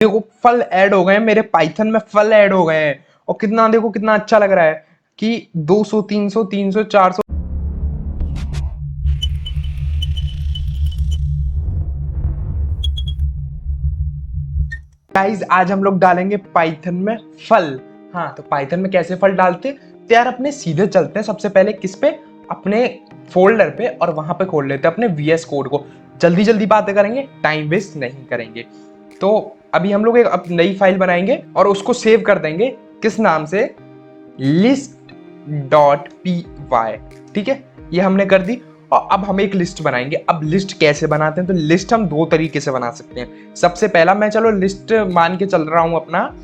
देखो फल ऐड हो गए हैं मेरे पाइथन में, फल ऐड हो गए हैं और कितना देखो कितना अच्छा लग रहा है कि 200 300 300 400। गाइस आज हम लोग डालेंगे पाइथन में फल। हाँ तो पाइथन में कैसे फल डालते, तो यार अपने सीधे चलते हैं सबसे पहले किस पे, अपने फोल्डर पे, और वहां पे खोल लेते हैं अपने VS कोड को। जल्दी जल्दी बातें करेंगे, टाइम वेस्ट नहीं करेंगे। तो अभी हम लोग एक नई फाइल बनाएंगे और उसको सेव कर देंगे किस नाम से, list.py। ठीक है, ये हमने कर दी। और अब हम एक लिस्ट बनाएंगे। अब लिस्ट कैसे बनाते हैं, तो लिस्ट हम दो तरीके से बना सकते हैं। सबसे पहला, मैं चलो लिस्ट मान के चल रहा हूं अपना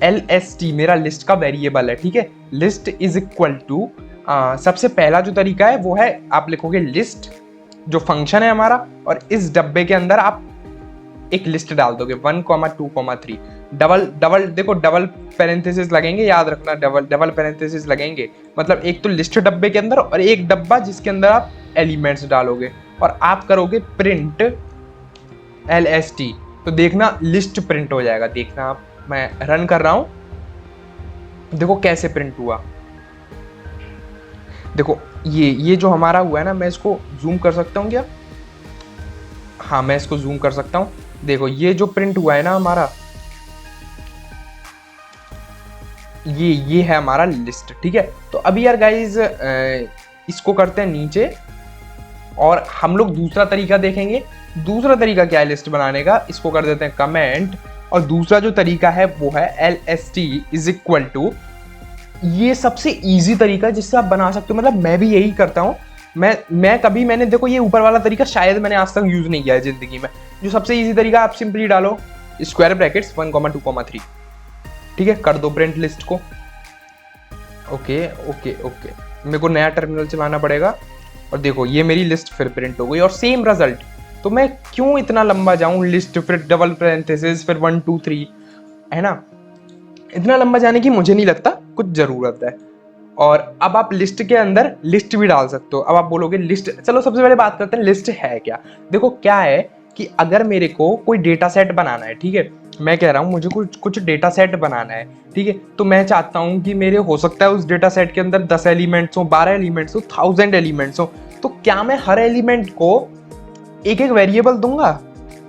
lst, मेरा लिस्ट का वेरिएबल है। ठीक है, लिस्ट इज इक्वल टू, सबसे पहला जो तरीका है वो है आप लिखोगे लिस्ट जो फंक्शन है हमारा, और इस डब्बे के अंदर आप एक लिस्ट डाल दोगे 1, 2, 3। डबल देखो, डबल पैरेंथेसिस लगेंगे, याद रखना, डबल पैरेंथेसिस लगेंगे। मतलब एक तो लिस्ट डब्बे के अंदर और एक डब्बा जिसके अंदर आप एलिमेंट्स डालोगे, और आप करोगे प्रिंट lst, तो देखना लिस्ट प्रिंट हो जाएगा। देखना आप, मैं रन कर रहा हूं, देखो कैसे प्रिंट हुआ। देखो ये जो हमारा हुआ है ना, मैं इसको जूम कर सकता हूँ क्या? हाँ मैं इसको जूम कर सकता हूँ। देखो ये जो प्रिंट हुआ है ना हमारा, ये है हमारा लिस्ट। ठीक है, तो अभी यार गाइज इसको करते हैं नीचे, और हम लोग दूसरा तरीका देखेंगे। दूसरा तरीका क्या है लिस्ट बनाने का, इसको कर देते हैं कमेंट, और दूसरा जो तरीका है वो है lst इज इक्वल टू, ये सबसे इजी तरीका है जिससे आप बना सकते हो। मतलब मैं भी यही करता हूँ। मैंने देखो ये ऊपर वाला तरीका शायद मैंने आज तक यूज नहीं किया है जिंदगी में। जो सबसे इजी तरीका, आप सिंपली डालो स्क्वायर ब्रैकेट्स 1, 2, 3। ठीक है, कर दो प्रिंट लिस्ट को। ओके ओके ओके, मेरे को नया टर्मिनल चलाना पड़ेगा। और देखो ये मेरी लिस्ट फिर प्रिंट हो गई और सेम रिजल्ट। तो मैं क्यों इतना लंबा जाऊं, लिस्ट फिर डबल पैरेंथेसिस फिर 1, 2, 3, है ना? इतना लंबा जाने की मुझे नहीं लगता कुछ जरूरत है। और अब आप लिस्ट के अंदर लिस्ट भी डाल सकते हो। अब आप बोलोगे लिस्ट, चलो सबसे पहले बात करते हैं लिस्ट है क्या। देखो क्या है कि अगर मेरे को कोई डेटा सेट बनाना है, ठीक है, मैं कह रहा हूँ मुझे कुछ डेटा सेट बनाना है, ठीक है, तो मैं चाहता हूँ कि मेरे हो सकता है उस डेटा सेट के अंदर 10 एलिमेंट्स हो, 12 एलिमेंट्स हो, 1000 एलिमेंट्स हो। तो क्या मैं हर एलिमेंट को एक एक वेरिएबल दूंगा?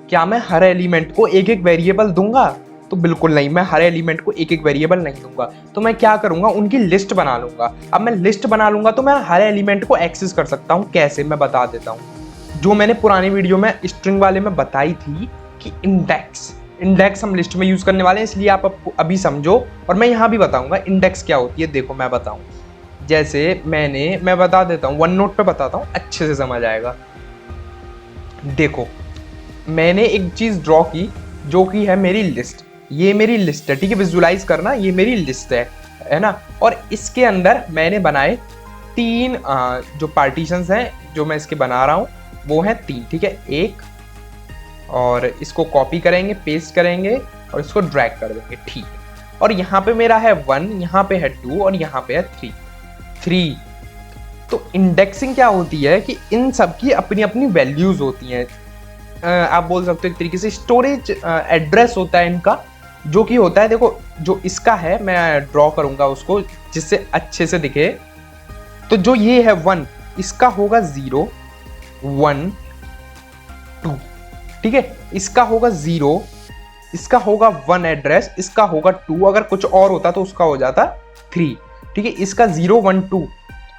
क्या मैं हर एलिमेंट को एक एक वेरिएबल दूंगा? तो बिल्कुल नहीं, मैं हर एलिमेंट को एक एक वेरिएबल नहीं दूंगा। तो मैं क्या करूंगा, उनकी लिस्ट बना लूंगा। अब मैं लिस्ट बना लूंगा तो मैं हर एलिमेंट को एक्सेस कर सकता हूं। कैसे, मैं बता देता हूं। जो मैंने पुरानी वीडियो में स्ट्रिंग वाले में बताई थी कि इंडेक्स हम लिस्ट में यूज करने वाले हैं, इसलिए आप अभी समझो। और मैं यहां भी बताऊंगा इंडेक्स क्या होती है। देखो मैं बताऊं, जैसे मैं बता देता हूं, वन नोट पे बताता हूं, अच्छे से समझ आएगा। देखो मैंने एक चीज ड्रॉ की जो कि है मेरी लिस्ट। ये मेरी लिस्ट है, ठीक है, विजुलाइज करना, ये मेरी लिस्ट है ना। और इसके अंदर मैंने बनाए 3 जो पार्टीशंस हैं जो मैं इसके बना रहा हूं, वो हैं 3। ठीक है, एक, और इसको कॉपी करेंगे, पेस्ट करेंगे और इसको ड्रैग कर देंगे। ठीक, और यहाँ पे मेरा है 1, यहाँ पे है 2 और यहाँ पे है 3। तो इंडेक्सिंग क्या होती है कि इन सब की अपनी अपनी वैल्यूज होती हैं। आप बोल सकते हो एक तरीके से स्टोरेज एड्रेस होता है इनका, जो कि होता है, देखो जो इसका है मैं ड्रॉ करूंगा उसको जिससे अच्छे से दिखे। तो जो ये है 1, इसका होगा 0, 1, 2। ठीक है, इसका होगा 0, इसका होगा 1 एड्रेस, इसका होगा 2, अगर कुछ और होता तो उसका हो जाता 3। ठीक है, इसका 0, 1, 2।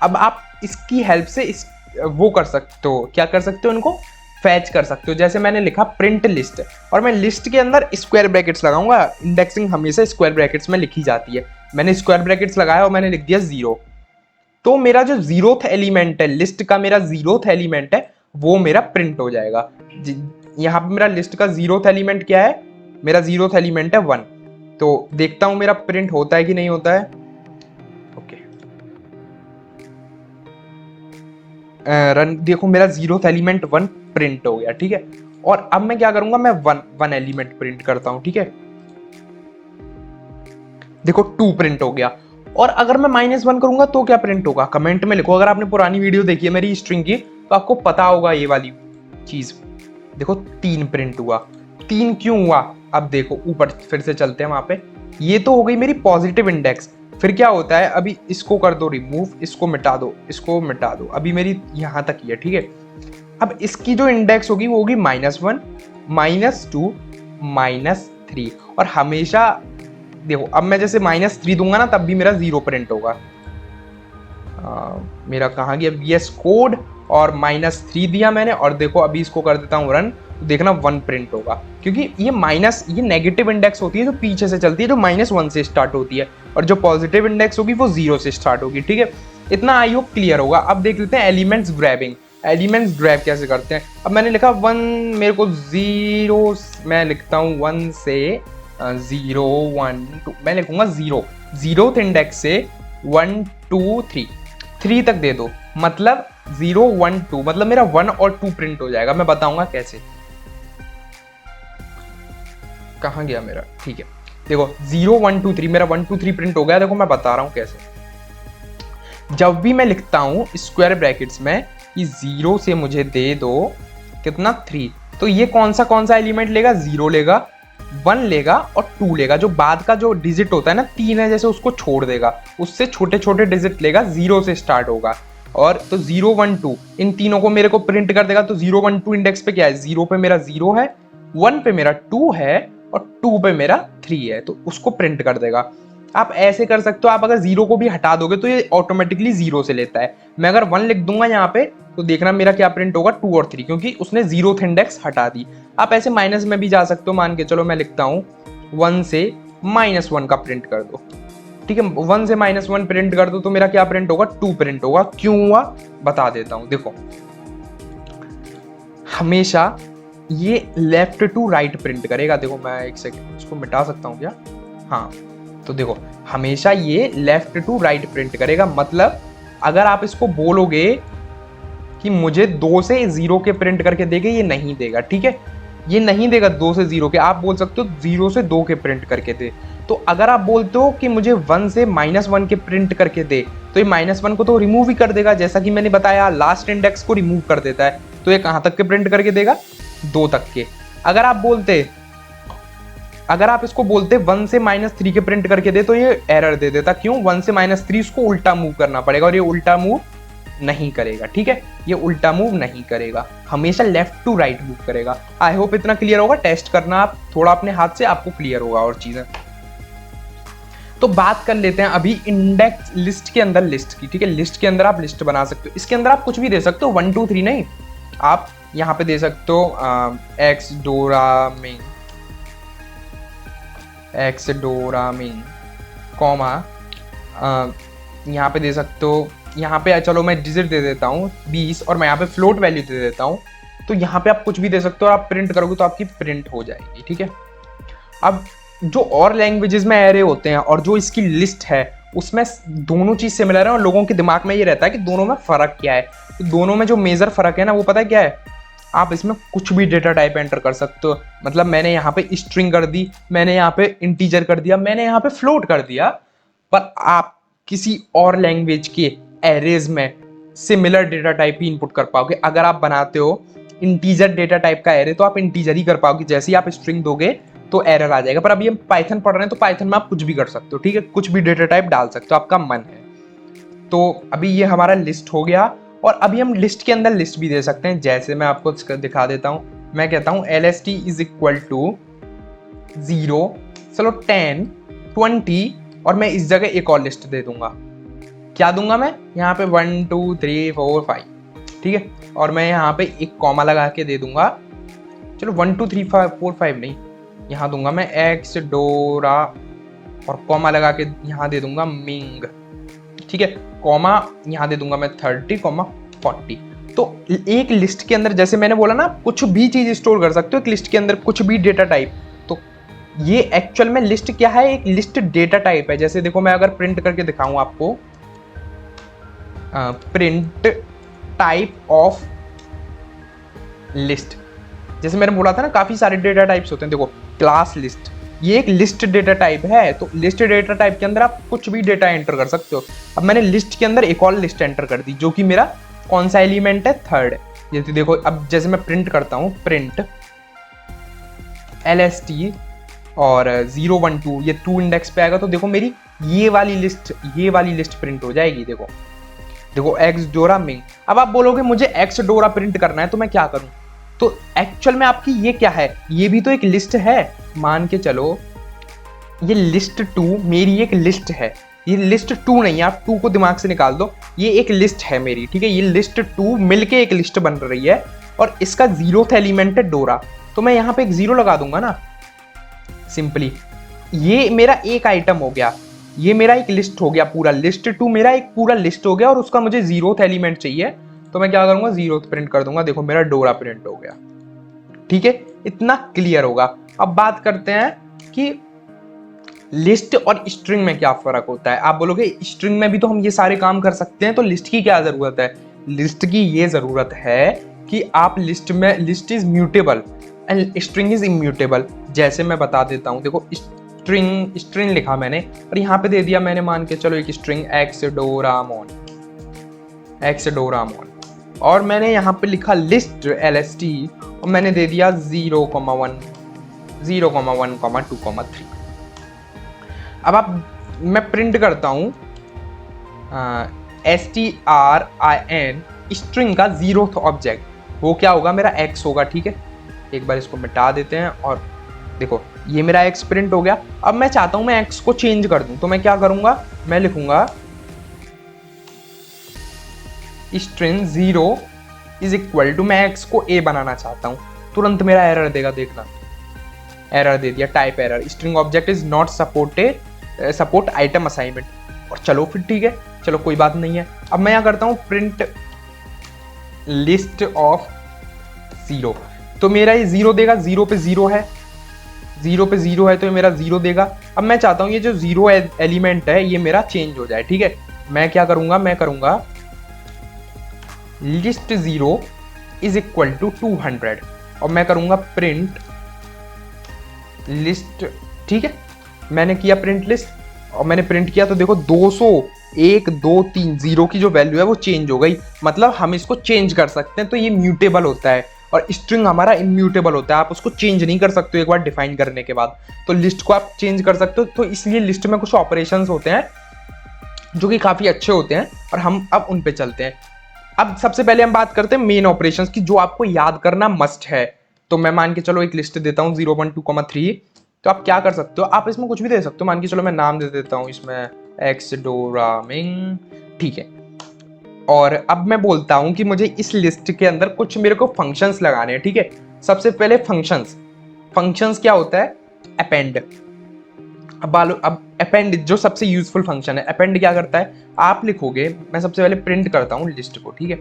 अब आप इसकी हेल्प से वो कर सकते हो, क्या कर सकते हो, इनको फैच कर सकते हो। जैसे मैंने लिखा प्रिंट लिस्ट, और मैं लिस्ट के अंदर स्क्वायर ब्रैकेट्स लगाऊंगा। इंडेक्सिंग हमेशा स्क्वायर ब्रैकेट्स में लिखी जाती है। मैंने स्क्वायर ब्रैकेट्स लगाया और मैंने लिख दिया 0। तो मेरा जो 0th एलिमेंट है, लिस्ट का मेरा 0th एलिमेंट है, वो मेरा प्रिंट हो जाएगा। यहाँ पे मेरा लिस्ट का 0th एलिमेंट क्या है, मेरा 0th एलिमेंट है 1। तो देखता हूं मेरा प्रिंट होता है कि नहीं होता है। ओके, रन, देखो मेरा 0th एलिमेंट 1 प्रिंट हो गया। ठीक है, और अब मैं क्या करूंगा, मैं 1 एलिमेंट प्रिंट करता हूं। ठीक है, देखो 2 प्रिंट हो गया। और अगर मैं -1 करूंगा तो क्या प्रिंट होगा, कमेंट में लिखो। अगर आपने पुरानी वीडियो देखी है मेरी स्ट्रिंग की तो आपको पता होगा ये वाली चीज। देखो 3 प्रिंट हुआ। 3 क्यों हुआ, अब देखो ऊपर फिर से चलते हैं वहां पे, ये तो हो गई मेरी पॉजिटिव इंडेक्स। फिर क्या होता है, अभी इसको कर दो रिमूव, इसको मिटा दो, इसको मिटा दो, अभी मेरी यहाँ तक ही है, ठीक है। अब इसकी जो इंडेक्स होगी वो होगी -1, -2, -3, और हमेशा देखो अब मैं जैसे -3 दूंगा ना तब भी मेरा 0 प्रिंट होगा। मेरा कहाँ गया VS कोड, और -3 दिया मैंने, और देखो अभी इसको कर देता हूँ रन, तो देखना 1 प्रिंट होगा, क्योंकि ये नेगेटिव इंडेक्स होती है जो पीछे से चलती है, जो -1 से स्टार्ट होती है, और जो पॉजिटिव इंडेक्स होगी वो 0 से स्टार्ट होगी, ठीक है। इतना आई होप क्लियर होगा। अब देख लेते हैं एलिमेंट्स ग्रैबिंग। एलिमेंट्स ग्रैब कैसे करते हैं। अब मैंने लिखा 1, मेरे को 0, मैं लिखता हूँ 1 से 0 1 2, मैं लिखूंगा 0th इंडेक्स से 1 2 3 तक दे दो, मतलब 0 1 2, मतलब मेरा 1 और 2 प्रिंट हो जाएगा। मैं बताऊंगा कैसे। कहाँ गया मेरा, ठीक है देखो 0 1 2 3, मेरा 1 2 3 प्रिंट हो गया। देखो मैं बता रहा हूँ कैसे। जब भी मैं लिखता हूँ स्क्वायर ब्रैकेट्स में कि 0 से मुझे दे दो कितना 3, तो ये कौन सा एलिमेंट लेगा, 0 लेगा, 1 लेगा और 2 लेगा। जो बाद का जो डिजिट होता है ना 3 है जैसे, उसको छोड़ देगा, उससे छोटे छोटे डिजिट लेगा, 0 से स्टार्ट होगा। और तो 0 1 2 इन तीनों को मेरे को प्रिंट कर देगा। तो 0 1 2 इंडेक्स पे क्या है, 0 पे मेरा 0 है, 1 पे मेरा 2 है और 2 पे मेरा 3 है, तो उसको प्रिंट कर देगा। आप ऐसे कर सकते हो। आप अगर 0 को भी हटा दोगे तो ये ऑटोमेटिकली 0 से लेता है। मैं अगर 1 लिख दूंगा यहाँ पे तो देखना मेरा क्या प्रिंट होगा, 2 और 3, क्योंकि उसने 0th इंडेक्स हटा दी। आप ऐसे माइनस में भी जा सकते हो। मान के चलो मैं लिखता हूँ 1 से -1 का प्रिंट कर दो, ठीक है। 1 से -1 प्रिंट कर दो तो मेरा क्या प्रिंट होगा, 2 प्रिंट होगा। क्यों हुआ बता देता हूँ। देखो हमेशा ये लेफ्ट टू राइट प्रिंट करेगा। देखो मैं एक सेकंड इसको मिटा सकता हूँ क्या, हाँ। तो देखो हमेशा ये लेफ्ट टू राइट प्रिंट करेगा। मतलब अगर आप इसको बोलोगे कि मुझे 2 से 0 के प्रिंट करके देगा, ये नहीं देगा, ठीक है। ये नहीं देगा 2 से 0 के। आप बोल सकते हो 0 से 2 के प्रिंट करके दे। तो अगर आप बोलते हो कि मुझे 1 से -1 के प्रिंट करके दे, तो ये -1 को तो रिमूव ही कर देगा। जैसा कि मैंने बताया लास्ट इंडेक्स को रिमूव कर देता है। तो ये कहाँ तक के प्रिंट करके देगा, 2 तक के। अगर आप इसको बोलते 1 से -3 के प्रिंट करके दे, तो ये एरर दे देता। क्यों, 1 से -3 उसको उल्टा मूव करना पड़ेगा, और ये उल्टा मूव नहीं करेगा, ठीक है। ये उल्टा मूव नहीं करेगा, हमेशा लेफ्ट टू राइट मूव करेगा। आई होप इतना क्लियर होगा। टेस्ट करना आप थोड़ा अपने हाथ से, आपको क्लियर होगा और चीजें। तो बात कर लेते हैं अभी इंडेक्स लिस्ट के अंदर लिस्ट की, ठीक है। लिस्ट के अंदर आप लिस्ट बना सकते हो। इसके अंदर आप कुछ भी दे सकते हो, 1 2 3 नहीं। आप यहाँ पे दे सकते हो एक्सडोरामिन कॉमा, यहाँ पे दे सकते हो। यहाँ पे चलो मैं डिजिट दे देता हूँ 20, और मैं यहाँ पे फ्लोट वैल्यू दे देता हूँ। तो यहाँ पे आप कुछ भी दे सकते हो, और आप प्रिंट करोगे तो आपकी प्रिंट हो जाएगी, ठीक है। अब जो और लैंग्वेजेस में एरे होते हैं और जो इसकी लिस्ट है, उसमें दोनों चीज सिमिलर है, और लोगों के दिमाग में ये रहता है कि दोनों में फर्क क्या है। तो दोनों में जो मेजर फर्क है ना, वो पता है क्या है। आप इसमें कुछ भी डेटा टाइप एंटर कर सकते हो। मतलब मैंने यहाँ पे स्ट्रिंग कर दी, मैंने यहाँ पे इंटीजर कर दिया, मैंने यहाँ पे फ्लोट कर दिया। पर आप किसी और लैंग्वेज के एरेज में सिमिलर डेटा टाइप ही इनपुट कर पाओगे। अगर आप बनाते हो इंटीजर डेटा टाइप का एरे, तो आप इंटीजर ही कर पाओगे। जैसे ही आप स्ट्रिंग दोगे तो एरर आ जाएगा। पर अभी हम पाइथन पढ़ रहे हैं, तो पाइथन में आप कुछ भी कर सकते हो, ठीक है। कुछ भी डेटा टाइप डाल सकते हो, आपका मन है। तो अभी ये हमारा लिस्ट हो गया, और अभी हम लिस्ट के अंदर लिस्ट भी दे सकते हैं। जैसे मैं आपको दिखा देता हूँ। मैं कहता हूँ LST = 0, चलो 10 20, और मैं इस जगह एक और लिस्ट दे दूंगा। क्या दूंगा मैं यहाँ पे 1 2 3 4 5, ठीक है। और मैं यहाँ पे एक कॉमा लगा के दे दूंगा। चलो 1 2 3 4 5 नहीं, यहाँ दूंगा मैं एक्सडोरा, और कॉमा लगा के यहाँ दे दूंगा मिंग, ठीक है। कॉमा यहाँ दे दूंगा मैं 30, 40। तो एक लिस्ट के अंदर, जैसे मैंने बोला ना, कुछ भी चीज स्टोर कर सकते हो एक लिस्ट के अंदर, कुछ भी डेटा टाइप। तो ये एक्चुअल में लिस्ट क्या है, एक लिस्ट डेटा टाइप है। जैसे देखो मैं अगर प्रिंट करके दिखाऊं आपको, प्रिंट टाइप ऑफ लिस्ट। जैसे मैंने बोला था ना, काफी सारे डेटा टाइप्स होते हैं। देखो क्लास लिस्ट, ये एक लिस्ट डेटा टाइप है। तो लिस्ट डेटा टाइप के अंदर आप कुछ भी डेटा एंटर कर सकते हो। अब मैंने लिस्ट के अंदर एक और लिस्ट एंटर कर दी, जो कि मेरा कौन सा एलिमेंट है, 3rd। जैसे देखो अब जैसे मैं प्रिंट करता हूँ, प्रिंट LST और 012 ये 2 इंडेक्स पे आएगा, तो देखो मेरी ये वाली लिस्ट प्रिंट हो जाएगी। देखो देखो एक्स डोरा मिंग। अब आप बोलोगे मुझे एक्स डोरा प्रिंट करना है तो मैं क्या करूं? तो एक्चुअल में आपकी ये क्या है, ये भी तो एक लिस्ट है। मान के चलो ये लिस्ट 2 मेरी एक लिस्ट है, ये लिस्ट 2 नहीं है, आप 2 को दिमाग से निकाल दो, ये एक लिस्ट है मेरी, ठीक है। ये लिस्ट 2 मिलके एक लिस्ट बन रही है और इसका 0th एलिमेंट है डोरा, तो मैं यहाँ पे एक 0 लगा दूंगा ना सिंपली। ये मेरा एक आइटम हो गया, ये मेरा एक लिस्ट हो गया पूरा, लिस्ट 2 मेरा एक पूरा लिस्ट हो गया और उसका मुझे 0th एलिमेंट चाहिए, तो मैं क्या करूंगा 0th प्रिंट कर दूंगा। देखो मेरा डोरा प्रिंट हो गया, ठीक है। इतना क्लियर होगा। अब बात करते हैं कि लिस्ट और स्ट्रिंग में क्या फर्क होता है। आप बोलोगे स्ट्रिंग में भी तो हम ये सारे काम कर सकते हैं, तो लिस्ट की क्या जरूरत है? लिस्ट की ये जरूरत है कि आप list is mutable and string is immutable. जैसे मैं बता देता हूँ, देखो स्ट्रिंग लिखा मैंने और यहाँ पे दे दिया मैंने, मान के चलो एक स्ट्रिंग एक्स डोरामोन, और मैंने यहाँ पे लिखा लिस्ट LST और मैंने दे दिया 0,1, 0,1, 2,3। अब मैं प्रिंट करता हूँ strin स्ट्रिंग का 0th ऑब्जेक्ट, वो क्या होगा? मेरा x होगा, ठीक है। एक बार इसको मिटा देते हैं और देखो ये मेरा x प्रिंट हो गया। अब मैं चाहता हूँ मैं x को चेंज कर दूं, तो मैं क्या करूंगा? मैं लिखूंगा स्ट्रिंग 0 इज इक्वल टू, मैं x को a बनाना चाहता हूँ, तुरंत मेरा एरर देगा, देखना एरर दे दिया, type error, string object is not support item assignment. और चलो फिर ठीक है, चलो कोई बात नहीं है। अब मैं क्या करता हूँ प्रिंट लिस्ट ऑफ 0, तो मेरा ये 0 देगा, 0 पे 0 है, 0 पे 0 है तो ये मेरा 0 देगा। अब मैं चाहता हूँ ये जो 0 एलिमेंट है ये मेरा चेंज हो जाए, ठीक है। मैं क्या करूँगा? मैं करूँगा लिस्ट 0 इज इक्वल टू 200 और मैं करूँगा प्रिंट लिस्ट, ठीक है। मैंने किया प्रिंट लिस्ट और मैंने प्रिंट किया, तो देखो 200, 1, 2, 3 0 की जो वैल्यू है वो चेंज हो गई। मतलब हम इसको चेंज कर सकते हैं, तो ये म्यूटेबल होता है और स्ट्रिंग हमारा इम्यूटेबल होता है, आप उसको चेंज नहीं कर सकते एक बार डिफाइन करने के बाद। तो लिस्ट को आप चेंज कर सकते हो, तो इसलिए लिस्ट में कुछ ऑपरेशंस होते हैं जो कि काफ़ी अच्छे होते हैं और हम अब उन पे चलते हैं। अब सबसे पहले हम बात करते हैं मेन ऑपरेशंस की, जो आपको याद करना मस्ट है। तो मैं मान के चलो एक लिस्ट देता हूँ 0,1, 2,3, तो आप क्या कर सकते हो? आप इसमें कुछ भी दे सकते हो, मान के चलो मैं नाम दे देता हूँ इसमें एक्स डोरामिंग, ठीक है। और अब मैं बोलता हूँ कि मुझे इस लिस्ट के अंदर कुछ मेरे को फंक्शंस लगाने हैं, ठीक है। सबसे पहले फंक्शंस क्या होता है? अपेंड। अब अपेंड जो सबसे यूजफुल फंक्शन है, अपेंड क्या करता है? आप लिखोगे, मैं सबसे पहले प्रिंट करता हूँ लिस्ट को, ठीक है।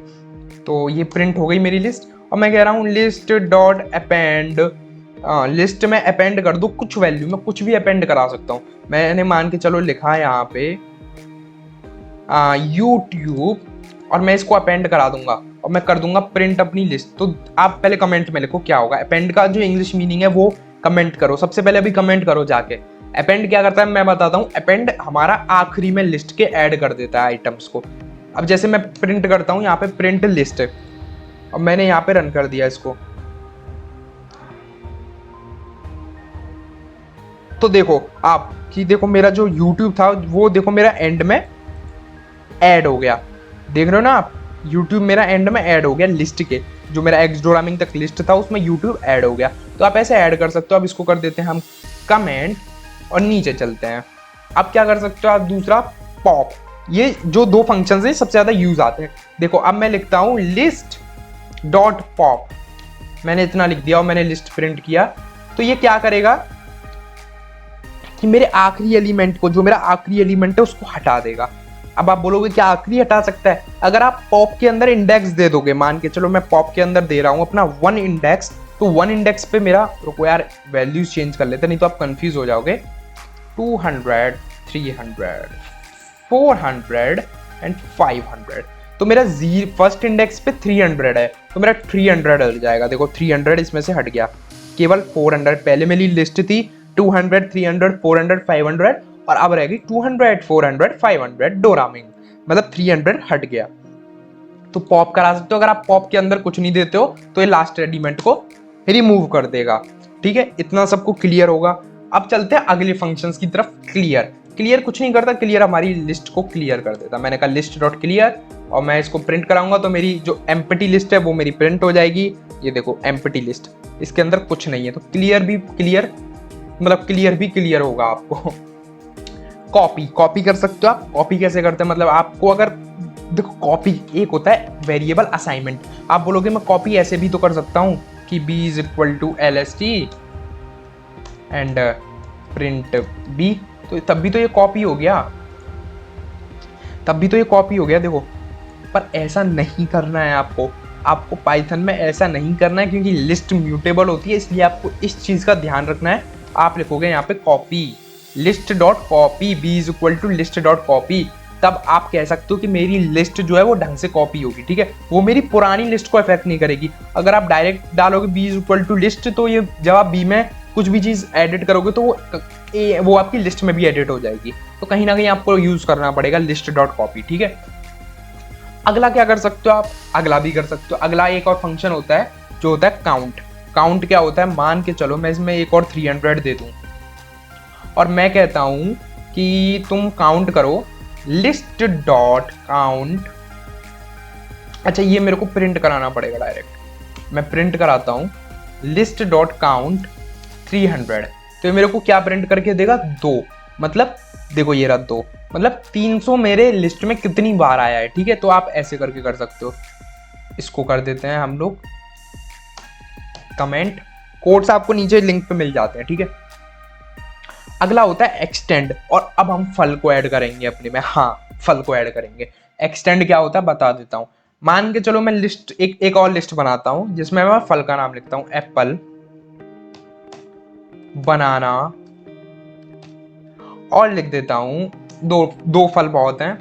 तो ये प्रिंट हो गई मेरी लिस्ट और मैं कह रहा हूँ लिस्ट डॉट अपेंड, लिस्ट में अपेंड कर दो कुछ वैल्यू, मैं कुछ भी अपेंड करा सकता हूँ। मैंने मान के चलो लिखा है यहाँ पे यूट्यूब और मैं इसको अपेंड करा दूंगा और मैं कर दूंगा प्रिंट अपनी लिस्ट। तो आप पहले कमेंट में लिखो क्या होगा। अपेंड का जो इंग्लिश मीनिंग है वो कमेंट करो, सबसे पहले अभी कमेंट करो जाके। अपेंड क्या करता है मैं बताता हूँ। अपेंड हमारा आखिरी में लिस्ट के ऐड कर देता है आइटम्स को। अब जैसे मैं प्रिंट करता हूँ यहाँ पे प्रिंट लिस्ट, और मैंने यहाँ पे रन कर दिया इसको, तो देखो आप कि देखो मेरा जो YouTube था वो देखो मेरा एंड में ऐड हो गया, देख रहे हो ना आप, YouTube मेरा एंड में ऐड हो गया लिस्ट के, जो मेरा एक्स डोरामिंग तक लिस्ट था उसमें YouTube ऐड हो गया। तो आप ऐसे ऐड कर सकते हो। अब इसको कर देते हैं हम कमेंट और नीचे चलते हैं। अब क्या कर सकते हो आप? दूसरा पॉप, ये जो दो फंक्शंस हैं सबसे ज्यादा यूज आते हैं। देखो अब मैं लिखता हूँ लिस्ट डॉट पॉप, मैंने इतना लिख दिया और मैंने लिस्ट प्रिंट किया, तो ये क्या करेगा कि मेरे आखिरी एलिमेंट को, जो मेरा आखिरी एलिमेंट है उसको हटा देगा। अब आप बोलोगे क्या आखिरी हटा सकता है? अगर आप पॉप के अंदर इंडेक्स दे दोगे, मान के चलो मैं पॉप के अंदर दे रहा हूं अपना 1 इंडेक्स, तो 1 इंडेक्स पे मेरा, रुको यार वैल्यूज चेंज कर लेते नहीं तो आप कंफ्यूज हो जाओगे। 200, 300, 400 एंड 500, तो मेरा फर्स्ट इंडेक्स पे 300 है, तो मेरा 300 हट जाएगा। देखो 300 इसमें से हट गया, केवल 400 पहले मेरी लिस्ट थी 200, 300, 400, 500 और अब रहेगी 200, 400, 500 डोरामिंग, मतलब 300 हट गया। तो पॉप करा सकते हो। अगर आप पॉप के अंदर कुछ नहीं देते हो तो ये लास्ट एलिमेंट को रिमूव कर देगा। ठीक है, इतना सबको क्लियर होगा। अब चलते हैं अगले फंक्शंस की तरफ। क्लियर, क्लियर कुछ नहीं करता, क्लियर हमारी लिस्ट को क्लियर कर देता। मैंने कहा लिस्ट डॉट क्लियर और मैं इसको प्रिंट कराऊंगा तो मेरी जो एम्प्टी लिस्ट है वो मेरी प्रिंट हो जाएगी। ये देखो एम्प्टी लिस्ट, इसके अंदर कुछ नहीं है, तो क्लियर भी क्लियर, मतलब क्लियर भी क्लियर होगा आपको। कॉपी, कॉपी कर सकते हो आप। कॉपी कैसे करते हैं, मतलब आपको अगर देखो कॉपी एक होता है वेरिएबल असाइनमेंट। आप बोलोगे मैं कॉपी ऐसे भी तो कर सकता हूँ कि b is equal to LST and print b, तो तब भी तो ये कॉपी हो गया, तब भी तो ये कॉपी हो गया देखो। पर ऐसा नहीं करना है आपको, आपको पाइथन में ऐसा नहीं करना है क्योंकि लिस्ट म्यूटेबल होती है, इसलिए आपको इस चीज़ का ध्यान रखना है। आप लिखोगे यहाँ पे copy list dot copy b is equal to list dot copy, तब आप कह सकते हो कि मेरी लिस्ट जो है वो ढंग से कॉपी होगी, ठीक है। वो मेरी पुरानी लिस्ट को इफेक्ट नहीं करेगी। अगर आप डायरेक्ट डालोगे b is equal to list, तो ये जब आप b में कुछ भी चीज़ एडिट करोगे तो वो आपकी लिस्ट में भी एडिट हो जाएगी। तो कहीं ना कहीं आपको यूज करना पड़ेगा लिस्ट डॉट कॉपी, ठीक है। अगला क्या कर सकते हो आप, अगला भी कर सकते हो। अगला एक और फंक्शन होता है जो होता है काउंट। काउंट क्या होता है, मान के चलो मैं इसमें एक और 300 दे दूं और मैं कहता हूं कि तुम काउंट करो लिस्ट डॉट काउंट। अच्छा ये मेरे को प्रिंट कराना पड़ेगा डायरेक्ट, मैं प्रिंट कराता हूं लिस्ट डॉट काउंट 300। तो ये मेरे को क्या प्रिंट करके देगा, 2, मतलब देखो ये रहा 2, मतलब 300 मेरे लिस्ट में कितनी बार आया है, ठीक है। तो आप ऐसे करके कर सकते हो। इसको कर देते हैं हम लोग कमेंट, कोड्स आपको नीचे लिंक पे मिल जाते हैं, ठीक है। अगला होता है एक्सटेंड, और अब हम फल को ऐड करेंगे अपने में। हाँ फल को ऐड करेंगे। एक्सटेंड क्या होता है बता देता हूँ। मान के चलो मैं लिस्ट एक और लिस्ट बनाता हूँ जिसमें मैं फल का नाम लिखता हूँ एप्पल, बनाना, और लिख देता हूँ दो फल बहुत हैं।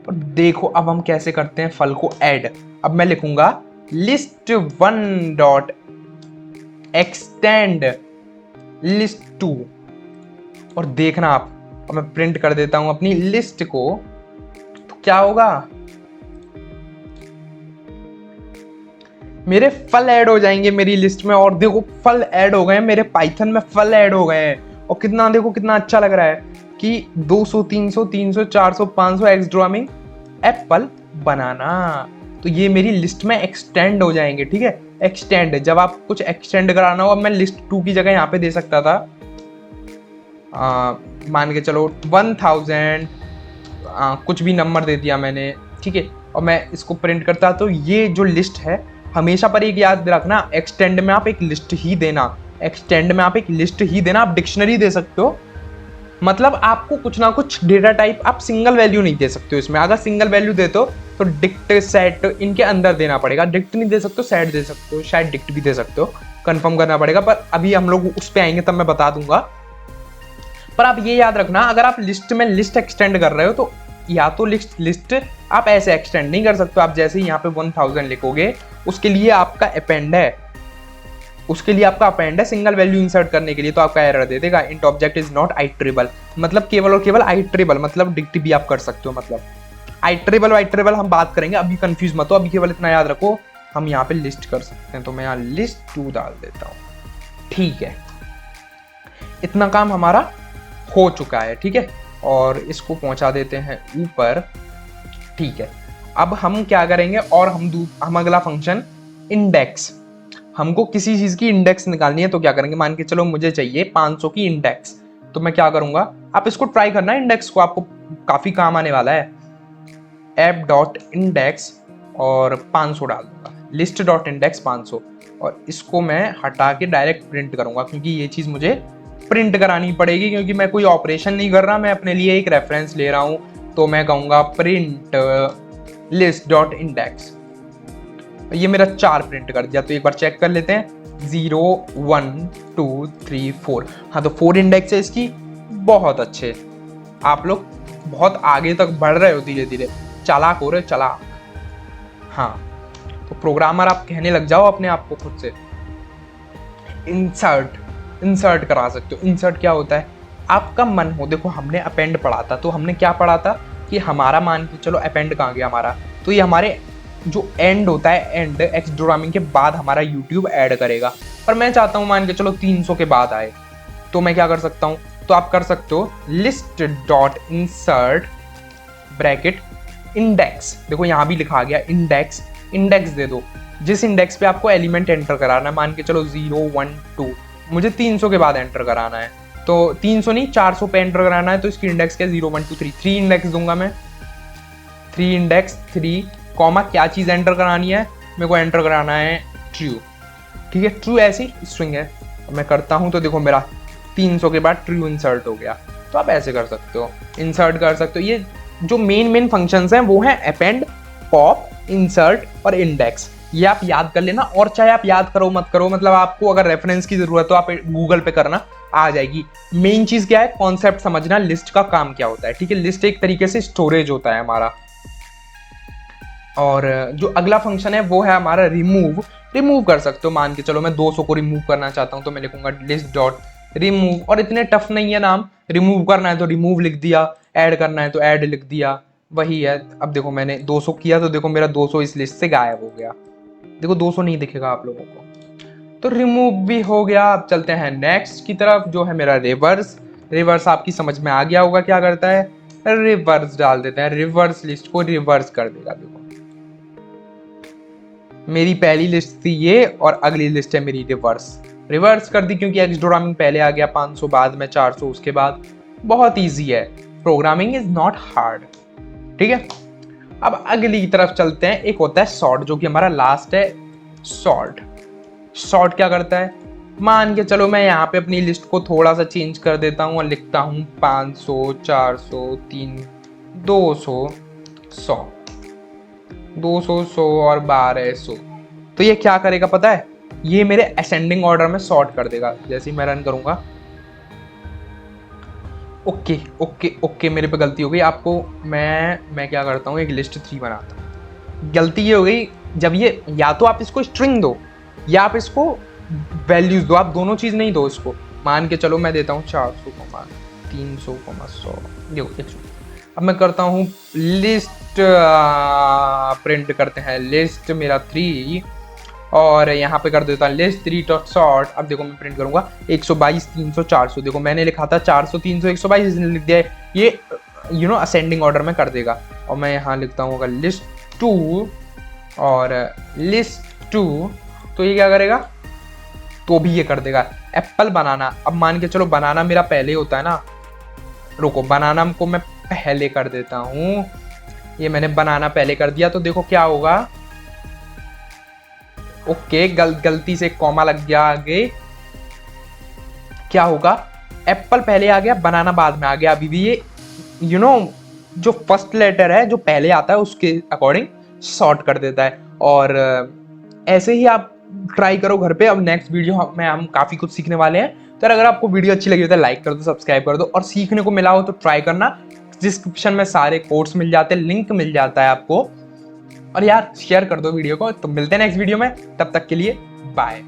और देखो अब हम कैसे करते हैं फल को ऐड। अब मैं लिखूंगा लिस्ट 1 डॉट एक्सटेंड लिस्ट 2, और देखना आप, अब मैं प्रिंट कर देता हूं अपनी लिस्ट को, तो क्या होगा, मेरे फल ऐड हो जाएंगे मेरी लिस्ट में। और देखो फल ऐड हो गए हैं मेरे पाइथन में, फल ऐड हो गए हैं। और कितना देखो कितना अच्छा लग रहा है कि 200 300 300 400 500 एक्स ड्रामिंग एप्पल बनाना। तो ये मेरी लिस्ट में एक्सटेंड हो जाएंगे, ठीक है। एक्सटेंड, जब आप कुछ एक्सटेंड कराना हो, अब मैं लिस्ट 2 की जगह यहाँ पे दे सकता था मान के चलो 1000, कुछ भी नंबर दे दिया मैंने, ठीक है। और मैं इसको प्रिंट करता, तो ये जो लिस्ट है हमेशा पर एक याद रखना, एक्सटेंड में आप एक लिस्ट ही देना, एक्सटेंड में आप एक लिस्ट ही देना। आप डिक्शनरी दे सकते हो, मतलब आपको कुछ ना कुछ डेटा टाइप, आप सिंगल वैल्यू नहीं दे सकते हो इसमें। अगर सिंगल वैल्यू देते हो तो डिक्ट सेट इनके अंदर देना पड़ेगा। डिक्ट नहीं दे सकते हो, सेट दे सकते हो, शायद डिक्ट भी दे सकते हो, कंफर्म करना पड़ेगा। पर अभी हम लोग उस पर आएंगे तब मैं बता दूंगा। पर आप ये याद रखना, अगर आप लिस्ट में लिस्ट एक्सटेंड कर रहे हो तो या तो लिस्ट आप ऐसे एक्सटेंड नहीं कर सकते। आप जैसे ही यहाँ पे 1000 लिखोगे, उसके लिए आपका अपेंड है, उसके लिए आपका अपेंड है सिंगल वैल्यू इंसर्ट करने के लिए। तो आपका एरर दे देगा, इंट ऑब्जेक्ट इज नॉट आइट्रेबल, मतलब केवल और केवल आइट्रेबल, मतलब डिक्ट भी आप कर सकते हो। मतलब आइट्रेबल हम बात करेंगे, अभी कंफ्यूज मत हो, अभी केवल इतना याद रखो हम यहाँ पे लिस्ट कर सकते हैं। तो मैं यहाँ लिस्ट 2 डाल देता हूँ, ठीक है। इतना काम हमारा हो चुका है, ठीक है। और इसको पहुंचा देते हैं ऊपर, ठीक है। अब हम क्या करेंगे, और हम अगला फंक्शन इंडेक्स, हमको किसी चीज की इंडेक्स निकालनी है। तो क्या करेंगे, मान के चलो मुझे चाहिए 500 की इंडेक्स, तो मैं क्या करूंगा, आप इसको ट्राई करना इंडेक्स को, आपको काफी काम आने वाला है। ऐप डॉट इंडेक्स और 500 डाल दूंगा, लिस्ट डॉट इंडेक्स 500, और इसको मैं हटा के डायरेक्ट प्रिंट करूंगा क्योंकि ये चीज मुझे प्रिंट करानी पड़ेगी, क्योंकि मैं कोई ऑपरेशन नहीं कर रहा, मैं अपने लिए एक रेफरेंस ले रहा हूं। तो मैं कहूंगा प्रिंट लिस्ट डॉट इंडेक्स, ये मेरा 4 प्रिंट कर दिया। तो एक बार चेक कर लेते हैं, 0 1 2 3 4, हाँ तो 4 इंडेक्स है इसकी। बहुत अच्छे, आप लोग बहुत आगे तक बढ़ रहे हो, धीरे धीरे चालाक हो रहे हो, चालाक। हाँ तो प्रोग्रामर आप कहने लग जाओ अपने आप को खुद से। इंसर्ट करा सकते हो। इंसर्ट क्या होता है, आपका मन हो, देखो हमने अपेंड पढ़ा था, तो हमने क्या पढ़ा था कि हमारा मान के चलो अपेंड कहाँ गया हमारा, तो ये हमारे जो एंड होता है, एंड एक्स प्रोग्रामिंग के बाद हमारा यूट्यूब ऐड करेगा। पर मैं चाहता हूँ मान के चलो 300 के बाद आए, तो मैं क्या कर सकता हूँ, तो आप कर सकते हो list dot insert bracket index. देखो यहाँ भी लिखा गया इंडेक्स, इंडेक्स दे दो जिस इंडेक्स पे आपको एलिमेंट एंटर कराना है। मान के चलो 0 1 2, मुझे 300 के बाद एंटर कराना है, तो 300 नहीं 400 पे एंटर कराना है, तो इसकी इंडेक्स क्या 0 1 2 3, 3 इंडेक्स दूंगा मैं, 3 इंडेक्स 3 कॉमा क्या चीज़ एंटर करानी है, मेरे को एंटर कराना है ट्रू। ठीक है, ट्रू ऐसी स्ट्रिंग है, मैं करता हूँ तो देखो मेरा 300 के बाद ट्रू इंसर्ट हो गया। तो आप ऐसे कर सकते हो, इंसर्ट कर सकते हो। ये जो मेन फंक्शंस हैं वो हैं अपेंड, पॉप, इंसर्ट और इंडेक्स। ये आप याद कर लेना, और चाहे आप याद करो मत करो, मतलब आपको अगर रेफरेंस की जरूरत हो आप गूगल पे करना, आ जाएगी। मेन चीज क्या है, कॉन्सेप्ट समझना, लिस्ट का काम क्या होता है। ठीक है, लिस्ट एक तरीके से स्टोरेज होता है हमारा। और जो अगला फंक्शन है वो है हमारा रिमूव। रिमूव कर सकते हो, मान के चलो मैं 200 को रिमूव करना चाहता हूँ तो मैं लिखूंगा लिस्ट डॉट रिमूव। और इतने टफ नहीं है नाम, रिमूव करना है तो रिमूव लिख दिया, ऐड करना है तो ऐड लिख दिया, वही है। अब देखो मैंने 200 किया तो देखो मेरा 200 इस लिस्ट से गायब हो गया, देखो 200 नहीं दिखेगा आप लोगों को। तो रिमूव भी हो गया। अब चलते हैं नेक्स्ट की तरफ, जो है मेरा रिवर्स। रिवर्स आपकी समझ में आ गया होगा क्या करता है, रिवर्स डाल देते हैं, रिवर्स लिस्ट को रिवर्स कर देगा। देखो मेरी पहली लिस्ट थी ये और अगली लिस्ट है मेरी रिवर्स, रिवर्स कर दी क्योंकि एक्स प्रोग्रामिंग पहले आ गया, 500 बाद में 400 उसके बाद। बहुत इजी है, प्रोग्रामिंग इज नॉट हार्ड। ठीक है, अब अगली की तरफ चलते हैं। एक होता है सॉर्ट, जो कि हमारा लास्ट है, सॉर्ट। सॉर्ट क्या करता है, मान के चलो मैं यहाँ पे अपनी लिस्ट को थोड़ा सा चेंज कर देता हूँ और लिखता हूँ 500 400 3 200 100 200 100 और 1200। तो ये क्या करेगा पता है, ये मेरे असेंडिंग ऑर्डर में सॉर्ट कर देगा। जैसे ही मैं रन करूंगा, ओके ओके ओके, मेरे पे गलती हो गई। आपको मैं क्या करता हूँ, एक लिस्ट 3 बनाता हूँ। गलती ये हो गई, जब ये या तो आप इसको स्ट्रिंग दो या आप इसको वैल्यूज दो, आप दोनों चीज नहीं दो इसको। मान के चलो मैं देता हूँ 400 300 100, देखो 100। अब मैं करता हूँ लिस्ट, प्रिंट करते हैं लिस्ट मेरा 3, और यहाँ पे कर देता हूँ लिस्ट 3 डॉट सॉर्ट। अब देखो मैं प्रिंट करूंगा 122 300 400, देखो मैंने लिखा था 400 300 122, इसने लिख दिया है ये असेंडिंग ऑर्डर में कर देगा। और मैं यहाँ लिखता हूँ लिस्ट 2 और लिस्ट 2, तो ये क्या करेगा, तो भी ये कर देगा। एप्पल बनाना, अब मान के चलो बनाना मेरा पहले होता है ना, रुको बनाना को मैं पहले कर देता हूँ, ये मैंने बनाना पहले कर दिया, तो देखो क्या होगा, ओके गलती से कॉमा लग गया आगे, क्या होगा, एप्पल पहले आ गया बनाना बाद में आ गया। अभी भी ये जो फर्स्ट लेटर है जो पहले आता है उसके अकॉर्डिंग सॉर्ट कर देता है। और ऐसे ही आप ट्राई करो घर पे। अब नेक्स्ट वीडियो में हम काफी कुछ सीखने वाले हैं, तो अगर आपको वीडियो अच्छी लगी हो तो लाइक कर दो, सब्सक्राइब कर दो, और सीखने को मिला हो तो ट्राई करना। डिस्क्रिप्शन में सारे कोर्स मिल जाते हैं, लिंक मिल जाता है आपको, और यार शेयर कर दो वीडियो को। तो मिलते हैं नेक्स्ट वीडियो में, तब तक के लिए बाय।